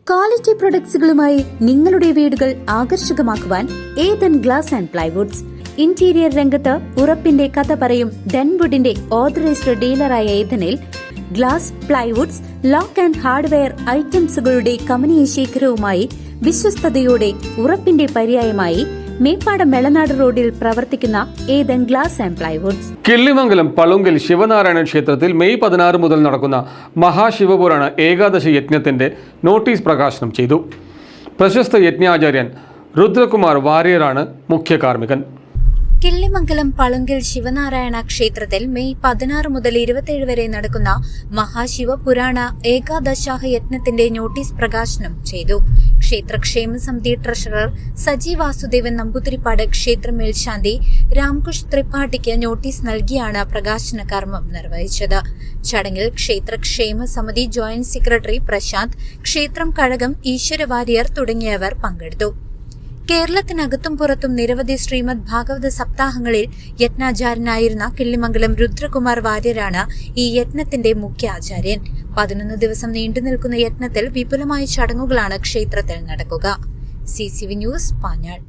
Quality പ്രൊഡക്ട്സുകളുമായി നിങ്ങളുടെ വീടുകൾ ആകർഷകമാക്കുവാൻ Ethan glass and plywoods. Interior രംഗത്ത് ഉറപ്പിന്റെ കഥ പറയും ഡെൻവുഡിന്റെ ഓതറൈസ്ഡ് ഡീലറായ ഏതനിൽ glass, plywoods, lock and hardware ഐറ്റംസുകളുടെ കമനീയ ശേഖരവുമായി വിശ്വസ്തയോടെ ഉറപ്പിന്റെ പര്യായമായി മേപ്പാടം മെളനാട് റോഡിൽ പ്രവർത്തിക്കുന്ന Ethan glass and plywoods. Killimangalam Palunkal Sivanarayana ക്ഷേത്രത്തിൽ മെയ് 16 മുതൽ നടക്കുന്ന മഹാശിവപുരാണ ഏകാദശി യജ്ഞത്തിന്റെ നോട്ടീസ് പ്രകാശനം ചെയ്തു. പ്രശസ്ത യജ്ഞാചാര്യൻ രുദ്രകുമാർ വാര്യറാണ് മുഖ്യ കാർമ്മികൻ. കിള്ളിമംഗലം പളുങ്കൽ ശിവനാരായണ ക്ഷേത്രത്തിൽ മെയ് 16 മുതൽ 27 വരെ നടക്കുന്ന മഹാശിവപുരാണ ഏകാദശാഹ യജ്ഞത്തിന്റെ നോട്ടീസ് പ്രകാശനം ചെയ്തു. ക്ഷേത്രക്ഷേമ സമിതി ട്രഷറർ സജി വാസുദേവൻ നമ്പൂതിരിപ്പാട് ക്ഷേത്ര മേൽശാന്തി രാംകുഷ് ത്രിപാഠിക്ക് നോട്ടീസ് നൽകിയാണ് പ്രകാശന കർമ്മം നിർവഹിച്ചത്. ചടങ്ങിൽ ക്ഷേത്രക്ഷേമ സമിതി ജോയിന്റ് സെക്രട്ടറി പ്രശാന്ത്, ക്ഷേത്രം കഴകം ഈശ്വര വാര്യർ തുടങ്ങിയവർ പങ്കെടുത്തു. കേരളത്തിനകത്തും പുറത്തും നിരവധി ശ്രീമദ് ഭാഗവത സപ്താഹങ്ങളിൽ യജ്ഞാചാര്യനായിരുന്ന കിള്ളിമംഗലം രുദ്രകുമാർ വാര്യരാണ് ഈ യജ്ഞത്തിന്റെ മുഖ്യ ആചാര്യൻ. 11 ദിവസം നീണ്ടുനിൽക്കുന്ന യജ്ഞത്തിൽ വിപുലമായ ചടങ്ങുകളാണ് ക്ഷേത്രത്തിൽ നടക്കുക. CCV news, Panjal.